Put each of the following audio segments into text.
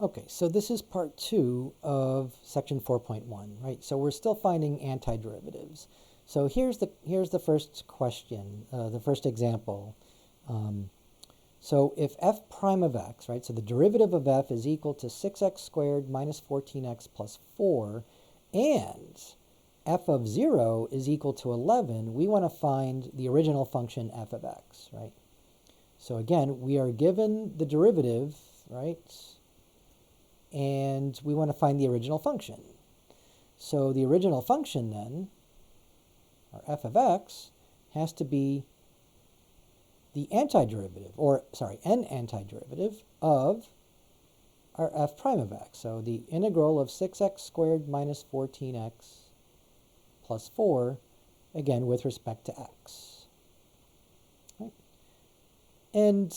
Okay, so this is part 2 of section 4.1, right? So we're still finding antiderivatives. So here's the first question, the first example. So if f prime of x, right, so the derivative of f is equal to 6x squared minus 14x plus 4, and f of 0 is equal to 11, we want to find the original function f of x, right? So again, we are given the derivative, right? And we want to find the original function. So the original function then, or f of x, has to be the antiderivative, or sorry, an antiderivative of our f prime of x. So the integral of 6x squared minus 14x plus 4, again, with respect to x. Right? And,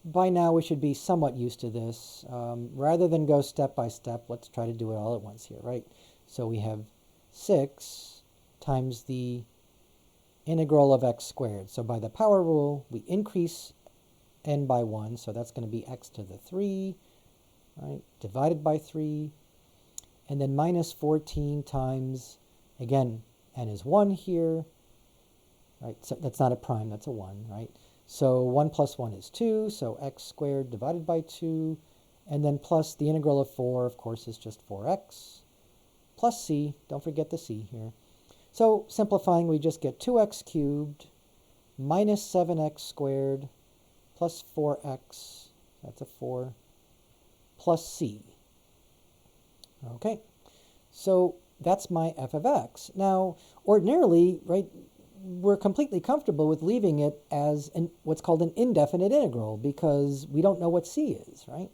by now we should be somewhat used to this. Rather than go step by step, let's try to do it all at once here, right? So we have 6 times the integral of x squared. So by the power rule, we increase n by 1, so that's going to be x to the 3, right, divided by 3, and then minus 14 times, again, n is 1 here, right, so that's not a prime, that's a 1, right? So 1 plus 1 is 2, so x squared divided by 2, and then plus the integral of 4, of course, is just 4x, plus c, don't forget the c here. So simplifying, we just get 2x cubed minus 7x squared plus 4x, that's a 4, plus c. Okay, so that's my f of x. Now, ordinarily, right, we're completely comfortable with leaving it as what's called an indefinite integral because we don't know what c is, right?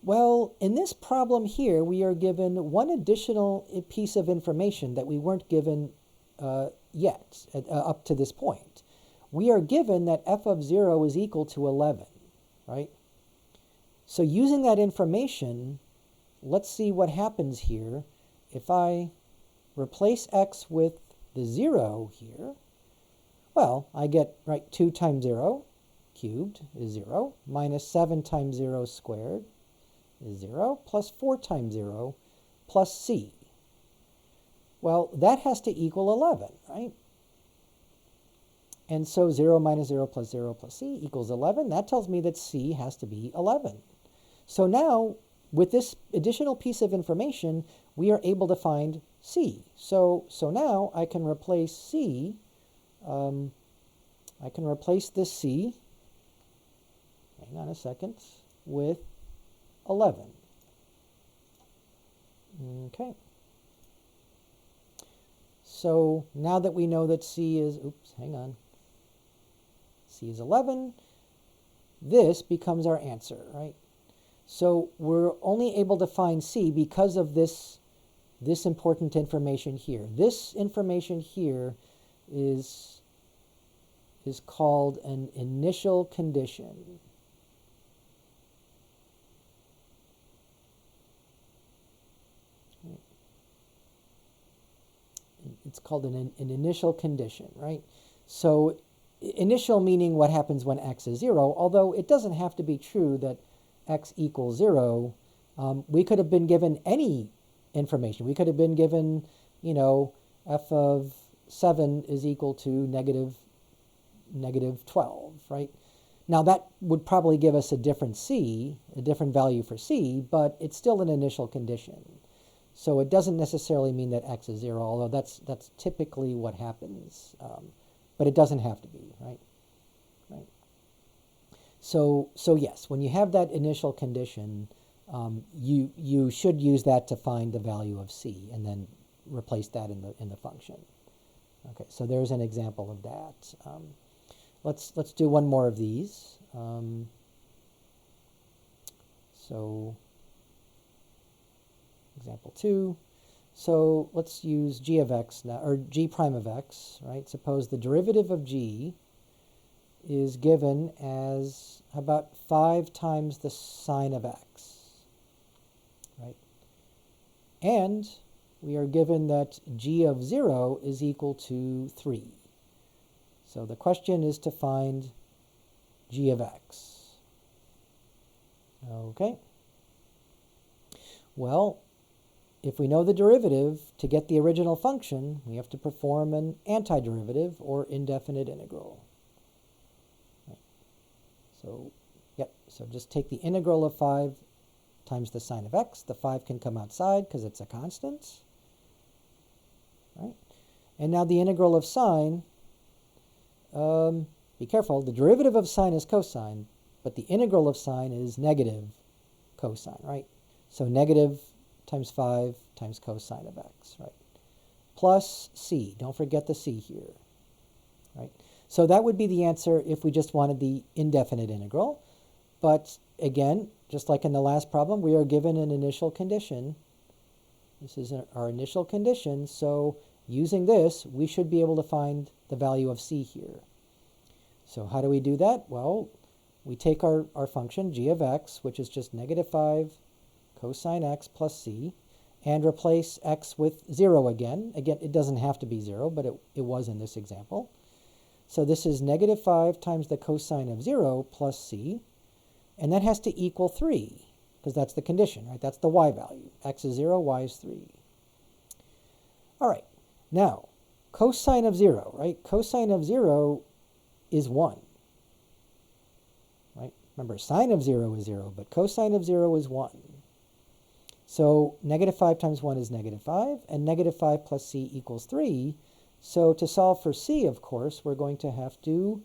Well, in this problem here, we are given one additional piece of information that we weren't given yet, up to this point. We are given that f of 0 is equal to 11, right? So using that information, let's see what happens here. If I replace x with the 0 here, well, I get, right, 2 times 0 cubed is 0, minus 7 times 0 squared is 0, plus 4 times 0, plus c. Well, that has to equal 11, right? And so 0 minus 0 plus 0 plus c equals 11. That tells me that c has to be 11. So now, with this additional piece of information, we are able to find c. So now I can replace c. I can replace this c, hang on a second, with 11. Okay. So now that we know that c is, c is 11, this becomes our answer, right? So we're only able to find c because of this important information here. This information here is called an initial condition. It's called an initial condition, right? So initial meaning what happens when x is 0, although it doesn't have to be true that x equals 0. We could have been given any information. We could have been given, f of 7 is equal to negative 12, right? Now that would probably give us a different c, a different value for c, but it's still an initial condition. So it doesn't necessarily mean that x is 0, although that's typically what happens. But it doesn't have to be, right? Right. So yes, when you have that initial condition, you should use that to find the value of c, and then replace that in the function. Okay, so there's an example of that. Let's do one more of these. So example 2. So let's use g of x now, or g prime of x, right? Suppose the derivative of g is given as about 5 times the sine of x, right? And we are given that g of 0 is equal to 3. So the question is to find g of x. Okay. Well, if we know the derivative, to get the original function, we have to perform an antiderivative or indefinite integral. Right. So, so just take the integral of 5 times the sine of x. The 5 can come outside because it's a constant. Right? And now the integral of sine, be careful, the derivative of sine is cosine, but the integral of sine is negative cosine, right? So negative times 5 times cosine of x, right? Plus c, don't forget the c here, right? So that would be the answer if we just wanted the indefinite integral. But again, just like in the last problem, we are given an initial condition. This is our initial condition, so using this, we should be able to find the value of c here. So how do we do that? Well, we take our function, g of x, which is just negative 5 cosine x plus c, and replace x with 0 again. Again, it doesn't have to be 0, but it was in this example. So this is negative 5 times the cosine of 0 plus c, and that has to equal 3, because that's the condition, right? That's the y value. X is 0, y is 3. All right, now, cosine of 0, right? Cosine of 0 is 1, right? Remember, sine of 0 is 0, but cosine of 0 is 1. So negative 5 times 1 is negative 5, and negative 5 plus c equals 3. So to solve for c, of course, we're going to have to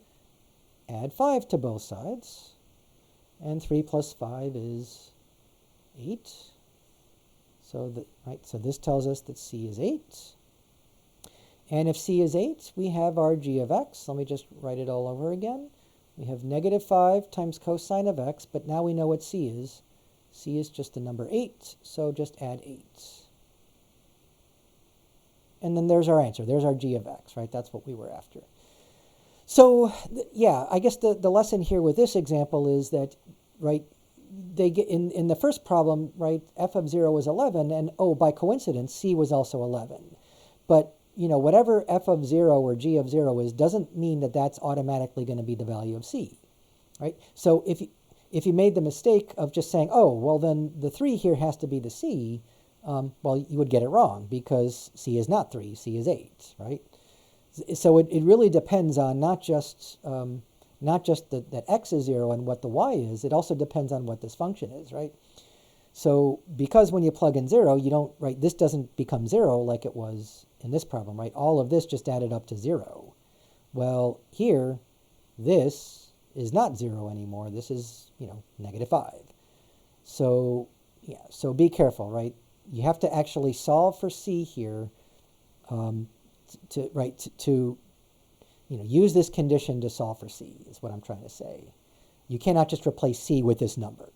add 5 to both sides. And 3 plus 5 is 8. So, so this tells us that c is 8. And if c is 8, we have our g of x. Let me just write it all over again. We have negative 5 times cosine of x, but now we know what c is. C is just the number 8, so just add 8. And then there's our answer. There's our g of x, right? That's what we were after. So, yeah, I guess the lesson here with this example is that, right, they get in the first problem, right, f of 0 is 11, and oh, by coincidence, c was also 11. But, you know, whatever f of 0 or g of 0 is doesn't mean that that's automatically going to be the value of c, right? So if you made the mistake of just saying, oh, well, then the 3 here has to be the c, well, you would get it wrong because c is not 3, c is 8, right? So it really depends on not just that x is 0 and what the y is, it also depends on what this function is, right? So because when you plug in 0, you don't, right, this doesn't become 0 like it was in this problem, right? All of this just added up to 0. Well, here, this is not 0 anymore. This is, you know, negative 5. So, yeah, so be careful, right? You have to actually solve for c here to you know, use this condition to solve for c is what I'm trying to say. You cannot just replace c with this number,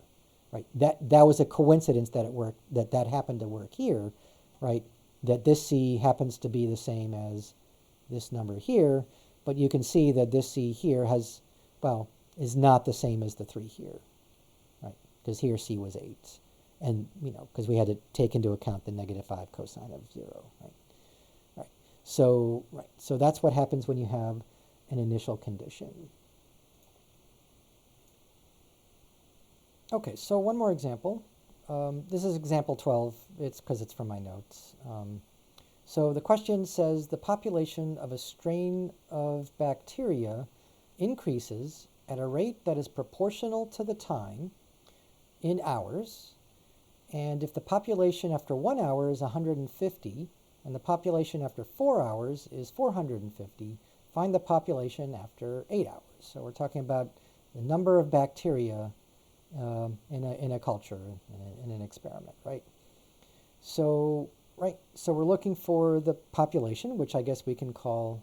right? That was a coincidence that it worked, that happened to work here, right? That this c happens to be the same as this number here, but you can see that this c here has, well, is not the same as the 3 here, right? Because here c was 8. And, you know, because we had to take into account the negative 5 cosine of 0, right? So that's what happens when you have an initial condition. Okay, so one more example. This is example 12. It's because it's from my notes. So the question says the population of a strain of bacteria increases at a rate that is proportional to the time in hours. And if the population after 1 hour is 150, and the population after 4 hours is 450, find the population after 8 hours. So we're talking about the number of bacteria in a culture, in an experiment, right? So we're looking for the population, which I guess we can call,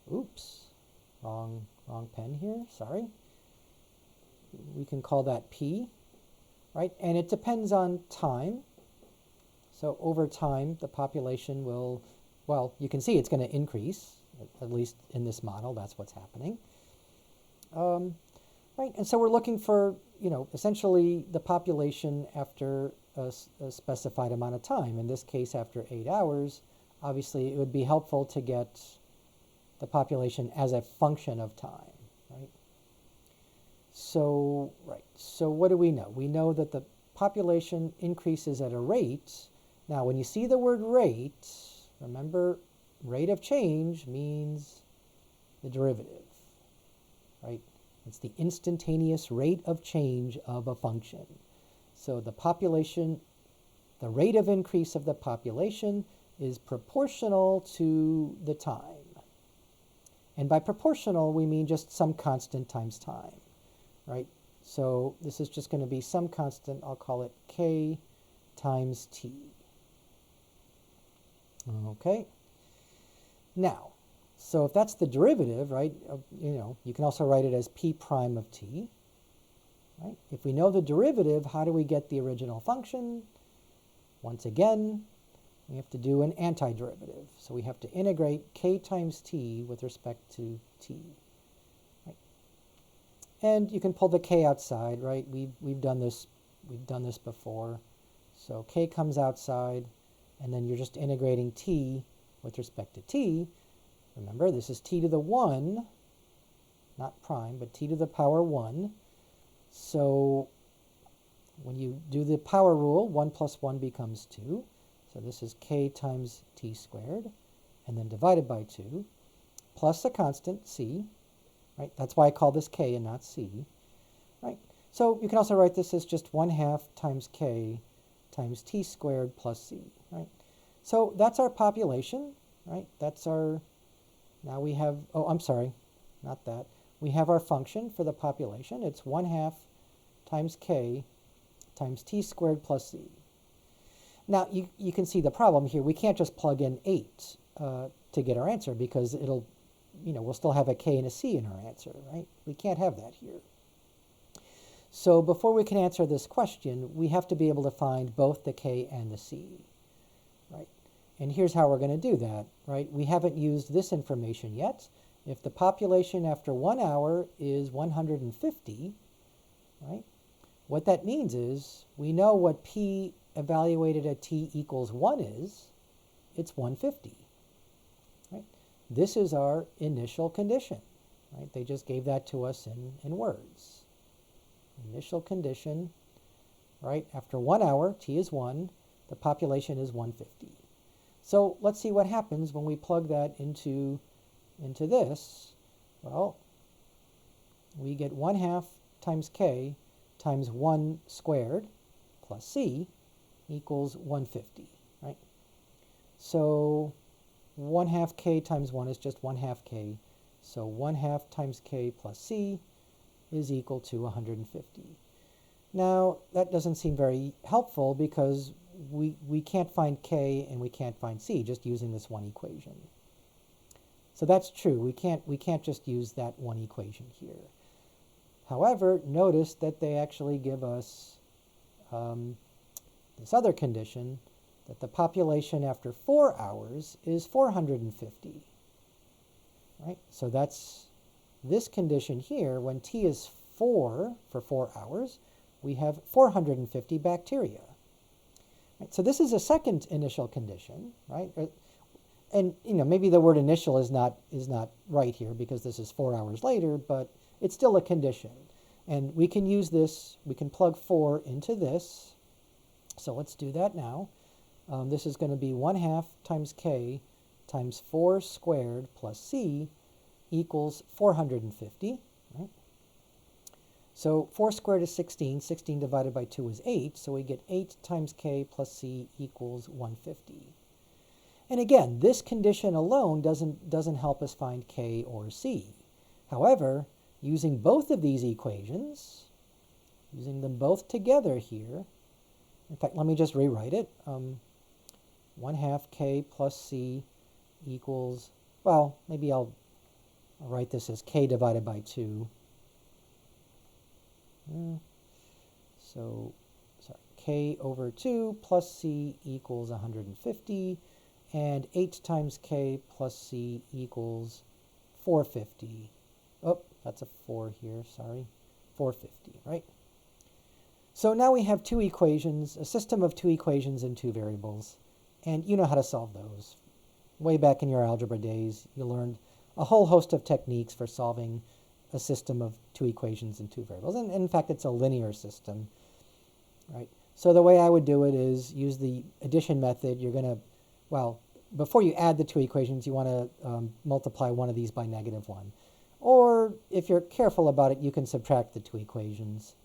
oops, wrong pen here, sorry. We can call that P, right? And it depends on time. So over time, the population will, well, you can see it's going to increase, at least in this model, that's what's happening. Right, and so we're looking for, you know, essentially the population after a specified amount of time. In this case, after 8 hours, obviously it would be helpful to get the population as a function of time, right? So what do we know? We know that the population increases at a rate. Now, when you see the word rate, remember, rate of change means the derivative, right? It's the instantaneous rate of change of a function. So the population, the rate of increase of the population is proportional to the time. And by proportional, we mean just some constant times time, right? So this is just going to be some constant, I'll call it k times t. Okay. Now, so if that's the derivative, right, you can also write it as p prime of t, right? If we know the derivative, how do we get the original function? Once again, we have to do an antiderivative. So we have to integrate k times t with respect to t. Right? And you can pull the k outside, right? We've done this before. So k comes outside, and then you're just integrating t with respect to t. Remember, this is t to the 1, not prime, but t to the power 1. So when you do the power rule, 1 plus 1 becomes 2. So this is k times t squared, and then divided by 2, plus a constant, c, right? That's why I call this k and not c, right? So you can also write this as just 1/2 times k times t squared plus c, right? So that's our population, right? That's our, now we have, oh, I'm sorry, not that. We have our function for the population. It's 1/2 times k times t squared plus c. Now, you can see the problem here. We can't just plug in 8 to get our answer because it'll, we'll still have a k and a c in our answer, right? We can't have that here. So before we can answer this question, we have to be able to find both the k and the c, right? And here's how we're going to do that, right? We haven't used this information yet. If the population after 1 hour is 150, right? What that means is we know what p evaluated at t equals 1 is. It's 150, right? This is our initial condition, right? They just gave that to us in words. Initial condition, right? After 1 hour, t is 1, the population is 150. So let's see what happens when we plug that into this. Well, we get 1/2 times k times 1 squared plus c equals 150, right? So 1/2 k times 1 is just 1/2 k. So 1/2 times k plus c is equal to 150. Now, that doesn't seem very helpful because we can't find k and we can't find c just using this one equation. So that's true. We can't just use that one equation here. However, notice that they actually give us this other condition that the population after 4 hours is 450. Right? So that's this condition here. When t is 4 for 4 hours, we have 450 bacteria. Right? So this is a second initial condition, right? And maybe the word initial is not right here because this is 4 hours later, but it's still a condition. And we can use this, we can plug 4 into this. So let's do that now. This is going to be 1/2 times k times 4 squared plus c equals 450. Right? So 4 squared is 16. 16 divided by 2 is 8. So we get 8 times k plus c equals 150. And again, this condition alone doesn't help us find k or c. However, using both of these equations, using them both together here, in fact, let me just rewrite it. 1/2 k plus c equals, well, maybe I'll write this as k divided by 2. So, sorry, k over 2 plus c equals 150. And 8 times k plus c equals 450. Oh, that's a 4 here, sorry. 450, right? So now we have two equations, a system of two equations in two variables. And you know how to solve those. Way back in your algebra days, you learned a whole host of techniques for solving a system of two equations in two variables. And in fact, it's a linear system, right? So the way I would do it is use the addition method. You're going to, well, before you add the two equations, you want to multiply one of these by -1. Or if you're careful about it, you can subtract the two equations.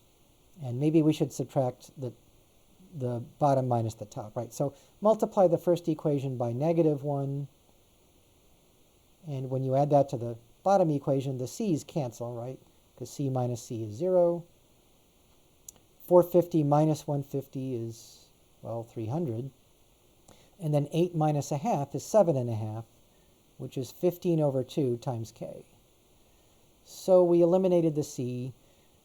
And maybe we should subtract the bottom minus the top, right? So multiply the first equation by -1. And when you add that to the bottom equation, the c's cancel, right? Because c minus c is 0. 450 minus 150 is, well, 300. And then 8 minus a half is 7.5, which is 15 over 2 times k. So we eliminated the c.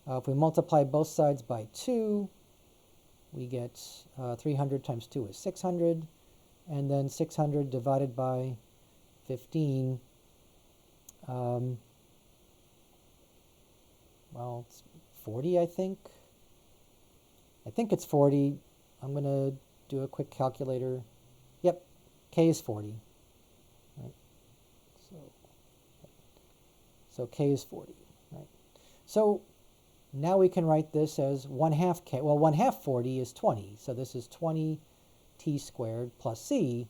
If we multiply both sides by 2, we get 300 times 2 is 600. And then 600 divided by 15, well, it's 40, I think. I think it's 40. I'm going to do a quick calculator. Yep, k is 40. Right? So k is 40. Right? So now we can write this as 1/2 k. Well, 1/2 40 is 20. So this is 20 t squared plus c.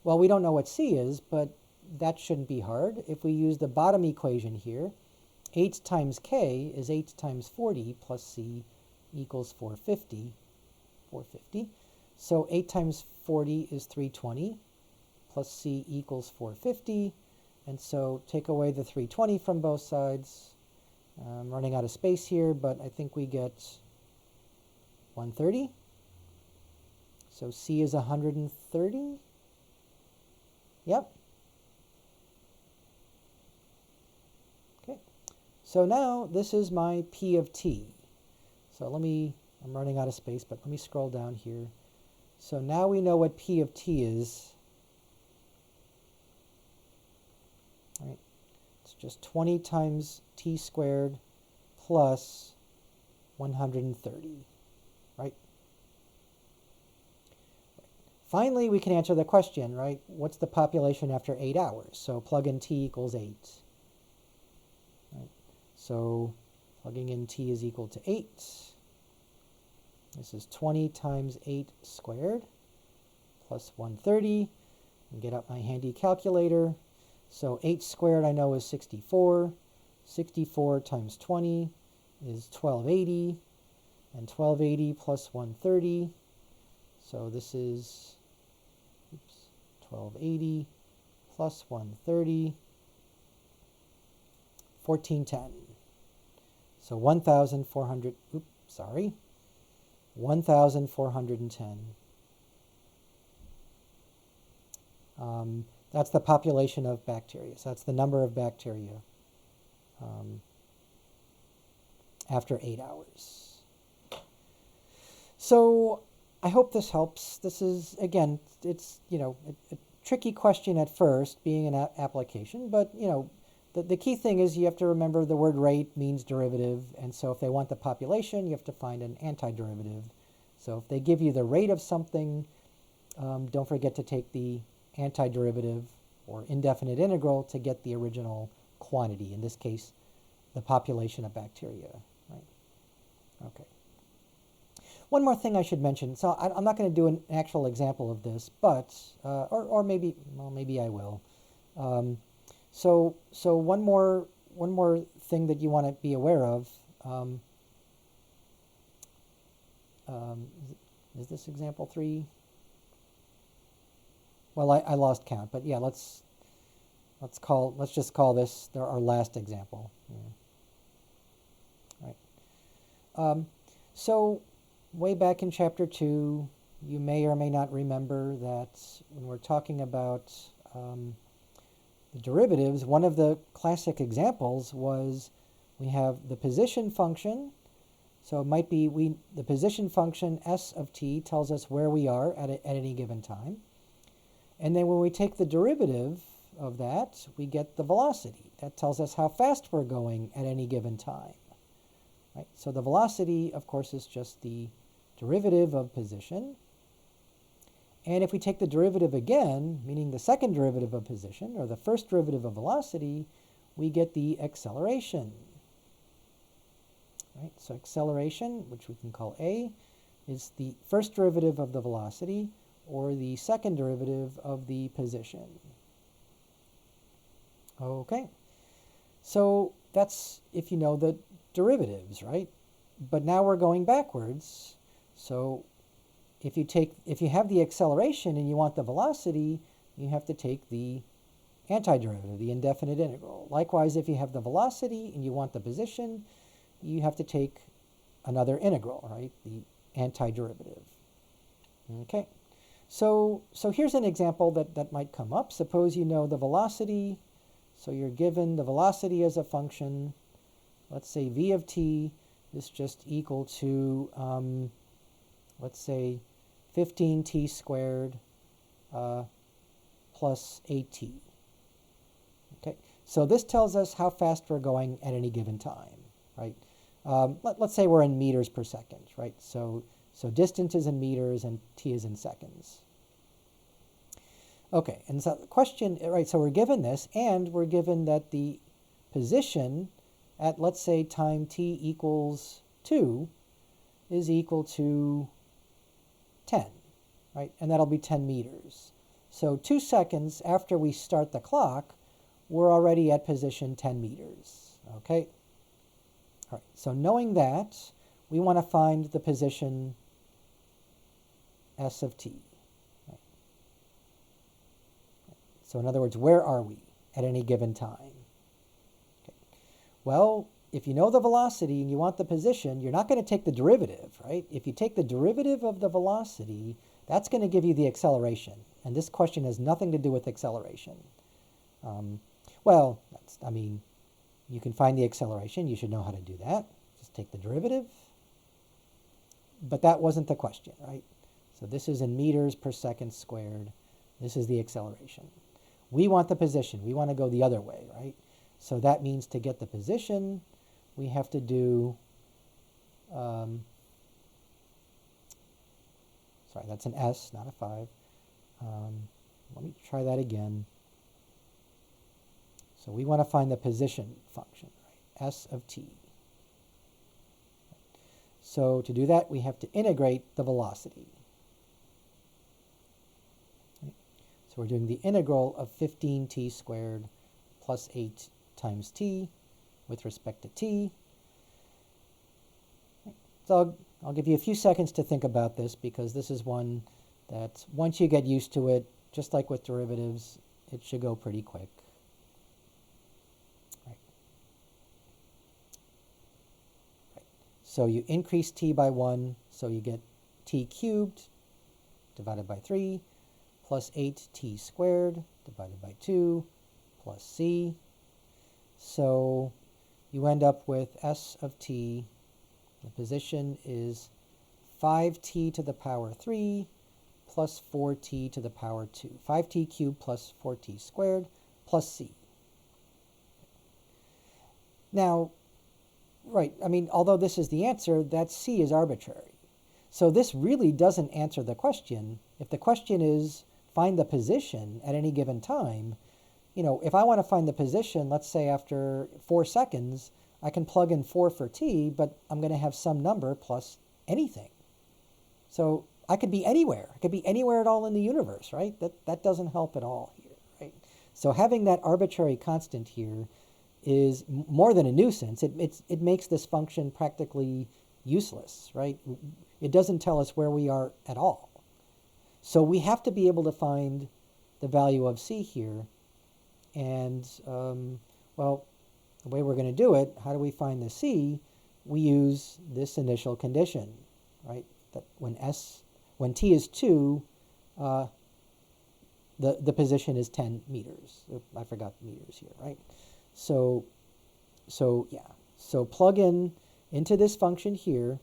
Well, we don't know what c is, but that shouldn't be hard. If we use the bottom equation here, 8 times k is 8 times 40 plus c equals 450. So 8 times 40 is 320 plus c equals 450. And so take away the 320 from both sides. I'm running out of space here, but I think we get 130. So c is 130. Yep. Okay. So now this is my p of t. So I'm running out of space, but let me scroll down here. So now we know what p of t is. Right. It's just 20 times t squared plus 130, right? Finally, we can answer the question, right? What's the population after 8 hours? So plug in t equals 8. Right. So plugging in t is equal to 8. This is 20 times 8 squared plus 130. And get out my handy calculator. So 8 squared I know is 64. 64 times 20 is 1280. And 1280 plus 130. So this is 1280 plus 130. 1410. So 1,400, 1,410. That's the population of bacteria. So that's the number of bacteria after 8 hours. So I hope this helps. This is, again, it's, a tricky question at first, being an application, but, the key thing is you have to remember the word rate means derivative, and so if they want the population, you have to find an antiderivative. So if they give you the rate of something, don't forget to take the antiderivative or indefinite integral to get the original quantity, in this case, the population of bacteria. Right? Okay. One more thing I should mention. So I'm not going to do an actual example of this, but, or maybe, well, maybe I will. So one more thing that you want to be aware of. Is this example 3? Well, I lost count, but yeah, let's just call this our last example. Yeah. Right. So way back in chapter 2, you may or may not remember that when we're talking about the derivatives, one of the classic examples was we have the position function. So it might be the position function s of t tells us where we are at any given time. And then when we take the derivative of that, we get the velocity. That tells us how fast we're going at any given time. Right? So the velocity, of course, is just the derivative of position. And if we take the derivative again, meaning the second derivative of position, or the first derivative of velocity, we get the acceleration. Right? So acceleration, which we can call a, is the first derivative of the velocity or the second derivative of the position. Okay, so that's if you know the derivatives, right? But now we're going backwards. So if you have the acceleration and you want the velocity, you have to take the antiderivative, the indefinite integral. Likewise, if you have the velocity and you want the position, you have to take another integral, right? The antiderivative. Okay, so here's an example that might come up. Suppose you know the velocity, so you're given the velocity as a function. Let's say v of t is just equal to, let's say, 15t squared plus 8t. Okay, so this tells us how fast we're going at any given time, right? Let's say we're in meters per second, right? So distance is in meters and t is in seconds. Okay, and so the question, right, so we're given this, and we're given that the position at, let's say, time t equals 2 is equal to 10, right? And that'll be 10 meters. So 2 seconds after we start the clock, we're already at position 10 meters, okay? All right, so knowing that, we want to find the position s of t. Right? So in other words, where are we at any given time? Okay. Well, if you know the velocity and you want the position, you're not going to take the derivative, right? If you take the derivative of the velocity, that's going to give you the acceleration. And this question has nothing to do with acceleration. Well, you can find the acceleration. You should know how to do that. Just take the derivative. But that wasn't the question, right? So this is in meters per second squared. This is the acceleration. We want the position. We want to go the other way, right? So that means to get the position, we have to do, sorry, that's an S, not a 5. Let me try that again. So we want to find the position function, right? S of t. So to do that, we have to integrate the velocity. Okay. So we're doing the integral of 15t squared plus 8 times t with respect to t. Okay. So I'll give you a few seconds to think about this, because this is one that once you get used to it, just like with derivatives, it should go pretty quick. So you increase t by 1, so you get t cubed divided by 3 plus 8t squared divided by 2 plus c. So you end up with s of t. The position is 5t to the power 3 plus 4t to the power 2. 5t cubed plus 4t squared plus c. Now, right, although this is the answer, that c is arbitrary. So this really doesn't answer the question. If the question is find the position at any given time, if I want to find the position, let's say after 4 seconds, I can plug in 4 for t, but I'm going to have some number plus anything. So I could be anywhere. I could be anywhere at all in the universe, right? That doesn't help at all here, right? So having that arbitrary constant here is more than a nuisance. It makes this function practically useless, right? It doesn't tell us where we are at all. So we have to be able to find the value of c here. And, well, the way we're going to do it, how do we find the c? We use this initial condition, right? That when t is 2, the position is 10 meters. I forgot meters here, right? So plug into this function here.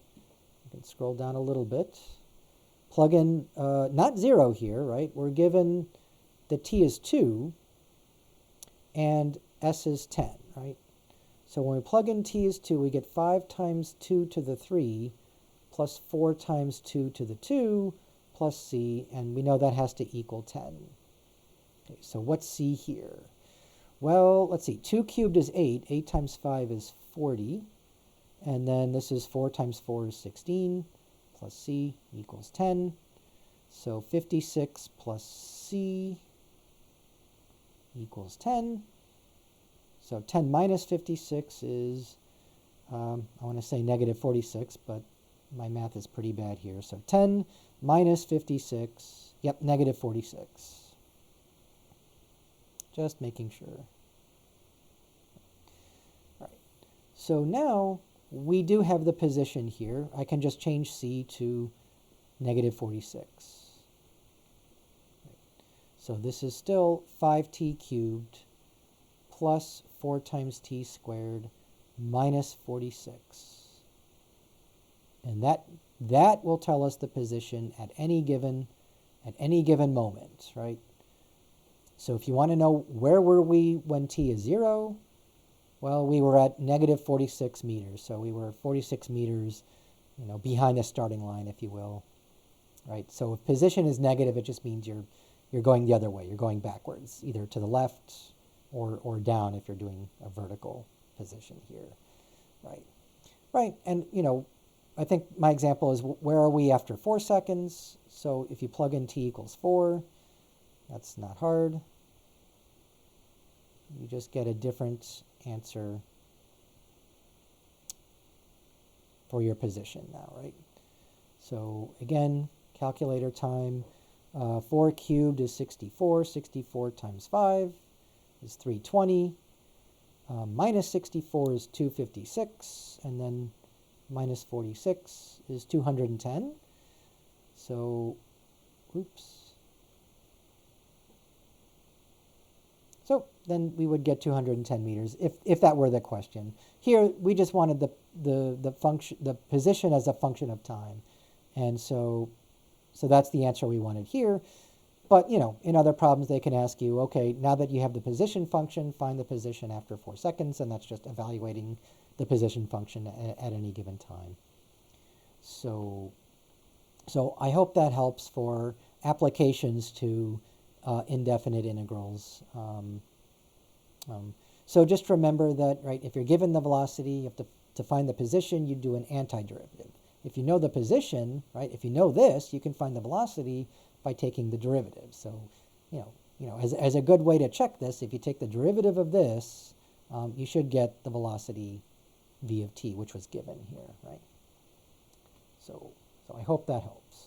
You can scroll down a little bit. Plug in, not 0 here, right? We're given that t is 2 and s is 10, right? So when we plug in t is 2, we get 5 times 2 to the 3 plus 4 times 2 to the 2 plus c, and we know that has to equal 10. Okay, so what's c here? Well, let's see, 2 cubed is 8. 8 times 5 is 40. And then this is 4 times 4 is 16, plus c equals 10. So 56 plus c equals 10. So 10 minus 56 is, I want to say negative 46, but my math is pretty bad here. So 10 minus 56, yep, negative 46. Just making sure. All right. So now we do have the position here. I can just change c to negative 46. Right. So this is still 5t cubed plus 4 times t squared minus 46. And that will tell us the position at any given moment, right? So if you want to know where were we when t is 0, well, we were at negative 46 meters. So we were 46 meters, behind the starting line, if you will, right? So if position is negative, it just means you're going the other way. You're going backwards, either to the left or down if you're doing a vertical position here, right? Right, and I think my example is where are we after 4 seconds? So if you plug in t equals 4, that's not hard. You just get a different answer for your position now, right? So again, calculator time, 4 cubed is 64. 64 times 5 is 320. Minus 64 is 256, and then minus 46 is 210. So, oops. So then we would get 210 meters if that were the question. Here we just wanted the position as a function of time, and so that's the answer we wanted here. But in other problems they can ask you, okay, now that you have the position function, find the position after 4 seconds, and that's just evaluating the position function at any given time. So I hope that helps for applications to indefinite integrals. So just remember that, right, if you're given the velocity, you have to find the position, you do an antiderivative. If you know the position, right, if you know this, you can find the velocity by taking the derivative. So, as a good way to check this, if you take the derivative of this, you should get the velocity v of t, which was given here, right? So I hope that helps.